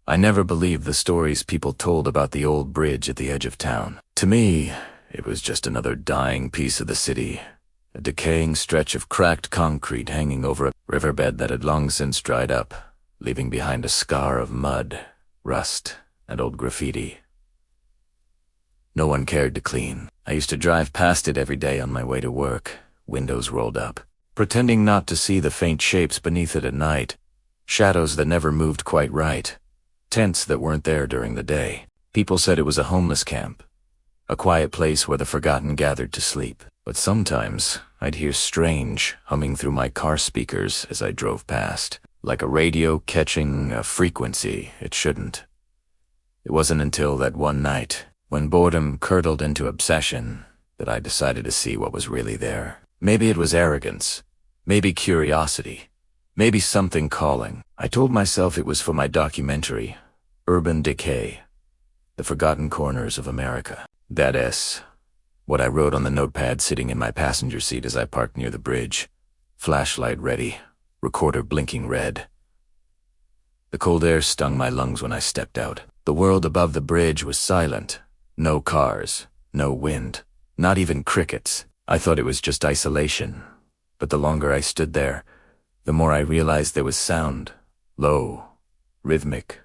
I never believed the stories people told about the old bridge at the edge of town. To me, it was just another dying piece of the city, a decaying stretch of cracked concrete hanging over a riverbed that had long since dried up, leaving behind a scar of mud, rust, and old graffiti. No one cared to clean. I used to drive past it every day on my way to work, windows rolled up, pretending not to see the faint shapes beneath it at night, shadows that never moved quite right, tents that weren't there during the day. People said it was a homeless camp, a quiet place where the forgotten gathered to sleep. But sometimes I'd hear strange humming through my car speakers as I drove past, like a radio catching a frequency it shouldn't. It wasn't until that one night, when boredom curdled into obsession, that I decided to see what was really there. Maybe it was arrogance, maybe curiosity, maybe something calling. I told myself it was for my documentary, Urban Decay, The Forgotten Corners of America. That is what I wrote on the notepad sitting in my passenger seat as I parked near the bridge, flashlight ready, recorder blinking red. The cold air stung my lungs when I stepped out. The world above the bridge was silent. No cars, no wind, not even crickets. I thought it was just isolation, but the longer I stood there, the more I realized there was sound, low, rhythmic,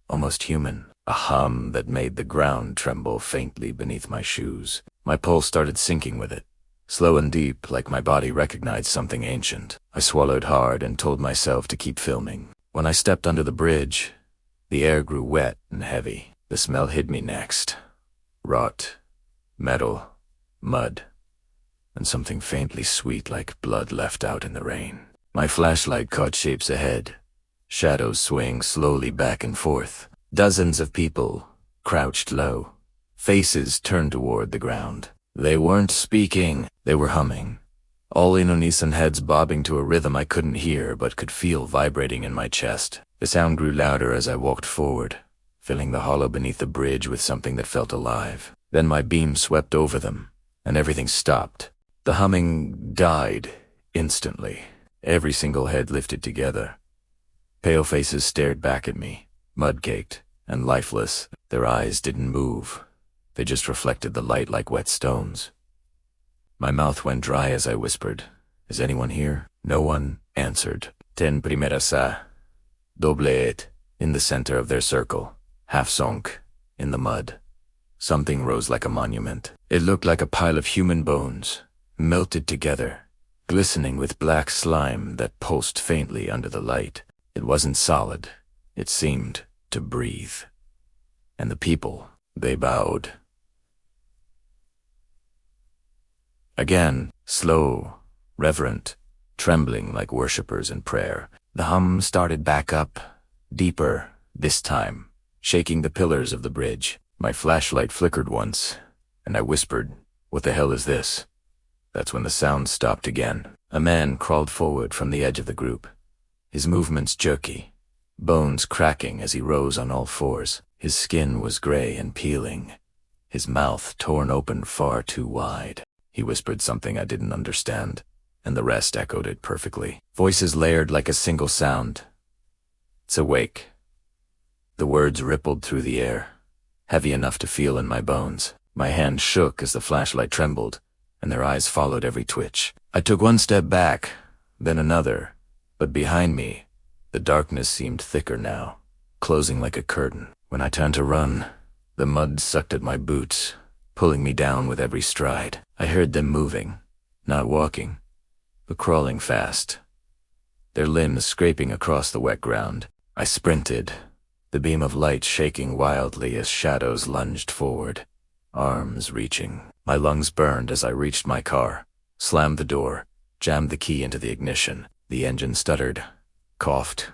almost human, a hum that made the ground tremble faintly beneath my shoes. My pulse started sinking with it, slow and deep, like my body recognized something ancient. I swallowed hard and told myself to keep filming. When I stepped under the bridge, the air grew wet and heavy. The smell hit me next. Rot, metal, mud, and something faintly sweet like blood left out in the rain. My flashlight caught shapes ahead, shadows swaying slowly back and forth. Dozens of people crouched low, faces turned toward the ground. They weren't speaking, they were humming, all in unison, heads bobbing to a rhythm I couldn't hear but could feel vibrating in my chest. The sound grew louder as I walked forward, filling the hollow beneath the bridge with something that felt alive. Then my beam swept over them, and everything stopped. The humming died instantly. Every single head lifted together. Pale faces stared back at me, mud-caked and lifeless. Their eyes didn't move. They just reflected the light like wet stones. My mouth went dry as I whispered, "Is anyone here?" No one answered. Ten primeras a, doble it, in the center of their circle, half sunk, in the mud. Something rose like a monument. It looked like a pile of human bones, melted together, glistening with black slime that pulsed faintly under the light. It wasn't solid. It seemed to breathe. And the people, they bowed. Again, slow, reverent, trembling like worshippers in prayer. The hum started back up, deeper, this time, shaking the pillars of the bridge. My flashlight flickered once, and I whispered, "What the hell is this?" That's when the sound stopped again. A man crawled forward from the edge of the group, his movements jerky, bones cracking as he rose on all fours. His skin was gray and peeling, his mouth torn open far too wide. He whispered something I didn't understand, and the rest echoed it perfectly. Voices layered like a single sound. "It's awake." The words rippled through the air, heavy enough to feel in my bones. My hand shook as the flashlight trembled, and their eyes followed every twitch. I took one step back, then another, but behind me, the darkness seemed thicker now, closing like a curtain. When I turned to run, the mud sucked at my boots, pulling me down with every stride. I heard them moving, not walking, but crawling fast, their limbs scraping across the wet ground. I sprinted, the beam of light shaking wildly as shadows lunged forward, arms reaching. My lungs burned as I reached my car, slammed the door, jammed the key into the ignition. The engine stuttered, coughed,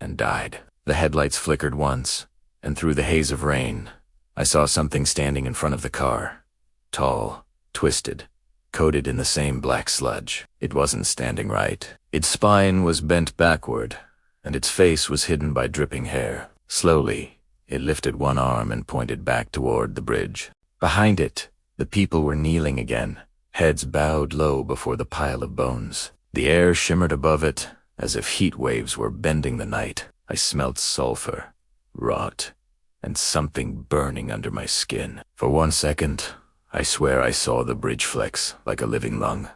and died. The headlights flickered once, and through the haze of rain, I saw something standing in front of the car, tall, twisted, coated in the same black sludge. It wasn't standing right. Its spine was bent backward, and its face was hidden by dripping hair. Slowly, it lifted one arm and pointed back toward the bridge. Behind it, the people were kneeling again, heads bowed low before the pile of bones. The air shimmered above it, as if heat waves were bending the night. I smelled sulfur, rot, and something burning under my skin. For 1 second, I swear I saw the bridge flex like a living lung.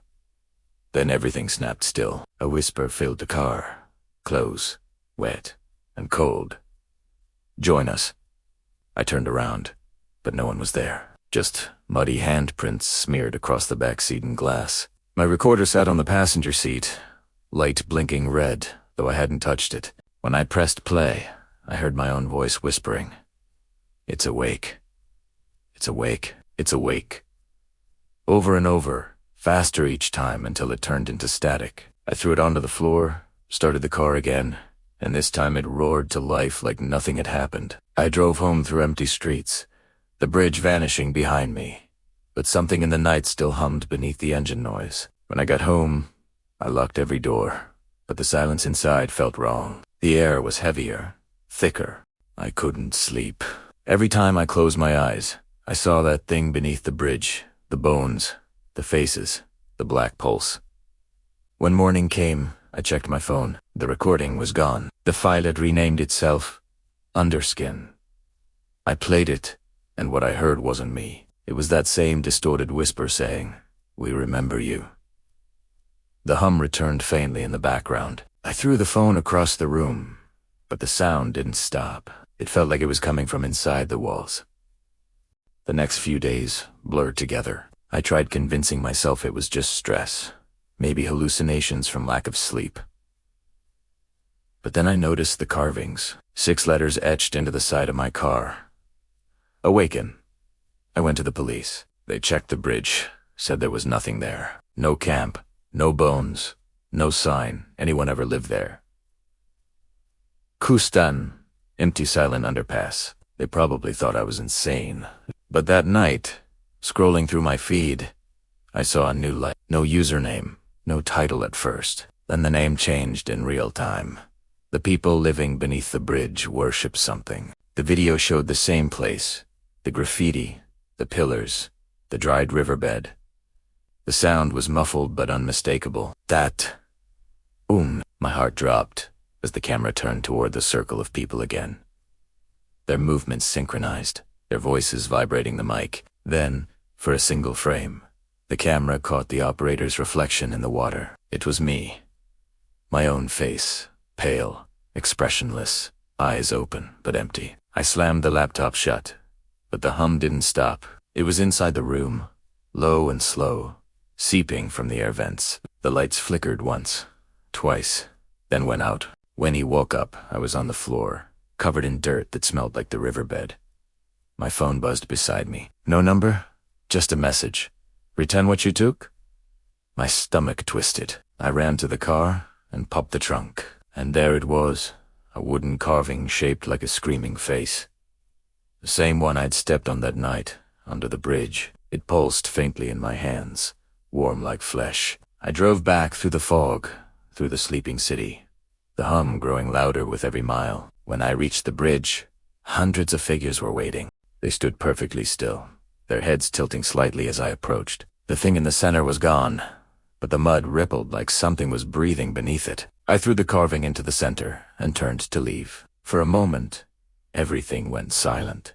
Then everything snapped still. A whisper filled the car. Clothes, wet and cold. "Join us." I turned around, but no one was there. Just muddy handprints smeared across the back seat and glass. My recorder sat on the passenger seat, light blinking red, though I hadn't touched it. When I pressed play, I heard my own voice whispering, "It's awake. It's awake. It's awake." Over and over, faster each time until it turned into static. I threw it onto the floor, started the car again, and this time it roared to life like nothing had happened. I drove home through empty streets, the bridge vanishing behind me, but something in the night still hummed beneath the engine noise. When I got home, I locked every door, but the silence inside felt wrong. The air was heavier, thicker. I couldn't sleep. Every time I closed my eyes, I saw that thing beneath the bridge, the bones, the faces, the black pulse. When morning came, I checked my phone. The recording was gone. The file had renamed itself Underskin. I played it, and what I heard wasn't me. It was that same distorted whisper saying, "We remember you." The hum returned faintly in the background. I threw the phone across the room, but the sound didn't stop. It felt like it was coming from inside the walls. The next few days blurred together. I tried convincing myself it was just stress, maybe hallucinations from lack of sleep. But then I noticed the carvings, 6 letters etched into the side of my car. Awaken. I went to the police. They checked the bridge, said there was nothing there. No camp, no bones, no sign anyone ever lived there. Kustan, empty silent underpass. They probably thought I was insane. But that night, scrolling through my feed, I saw a new light. No username, no title at first. Then the name changed in real time. The people living beneath the bridge worship something. The video showed the same place, the graffiti, the pillars, the dried riverbed. The sound was muffled but unmistakable. That boom, my heart dropped as the camera turned toward the circle of people again. Their movements synchronized, their voices vibrating the mic. Then, for a single frame, the camera caught the operator's reflection in the water. It was me. My own face, pale, expressionless, eyes open but empty. I slammed the laptop shut, but the hum didn't stop. It was inside the room, low and slow, seeping from the air vents. The lights flickered once, twice, then went out. When he woke up, I was on the floor, covered in dirt that smelled like the riverbed. My phone buzzed beside me. No number, just a message. "Return what you took?" My stomach twisted. I ran to the car and popped the trunk. And there it was, a wooden carving shaped like a screaming face. The same one I'd stepped on that night, under the bridge. It pulsed faintly in my hands, warm like flesh. I drove back through the fog, through the sleeping city, the hum growing louder with every mile. When I reached the bridge, hundreds of figures were waiting. They stood perfectly still, their heads tilting slightly as I approached. The thing in the center was gone, but the mud rippled like something was breathing beneath it. I threw the carving into the center and turned to leave. For a moment, everything went silent.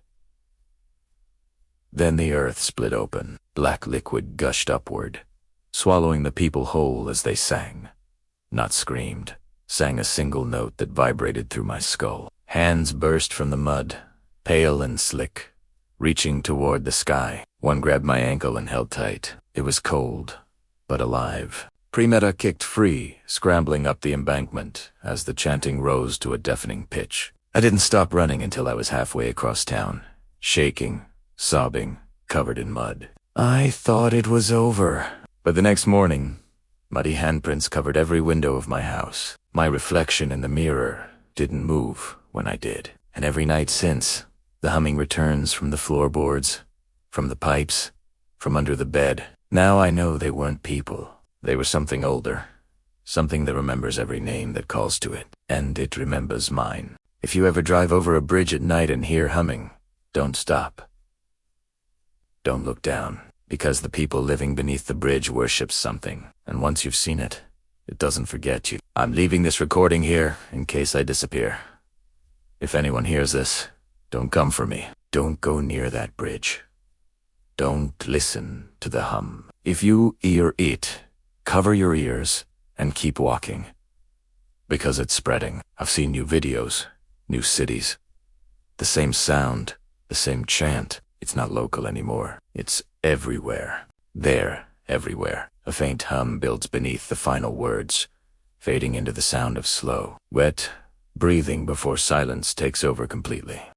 Then the earth split open. Black liquid gushed upward, swallowing the people whole as they sang. Not screamed, sang a single note that vibrated through my skull. Hands burst from the mud, pale and slick, reaching toward the sky. One grabbed my ankle and held tight. It was cold, but alive. Premeta kicked free, scrambling up the embankment as the chanting rose to a deafening pitch. I didn't stop running until I was halfway across town, shaking, sobbing, covered in mud. I thought it was over. But the next morning, muddy handprints covered every window of my house. My reflection in the mirror didn't move when I did. And every night since, the humming returns from the floorboards, from the pipes, from under the bed. Now I know they weren't people. They were something older, something that remembers every name that calls to it, and it remembers mine. If you ever drive over a bridge at night and hear humming, don't stop. Don't look down, because the people living beneath the bridge worship something, and once you've seen it, it doesn't forget you. I'm leaving this recording here in case I disappear. If anyone hears this, don't come for me. Don't go near that bridge. Don't listen to the hum. If you hear it, cover your ears and keep walking. Because it's spreading. I've seen new videos, new cities. The same sound, the same chant. It's not local anymore. It's everywhere. They're everywhere. A faint hum builds beneath the final words, fading into the sound of slow, wet breathing before silence takes over completely.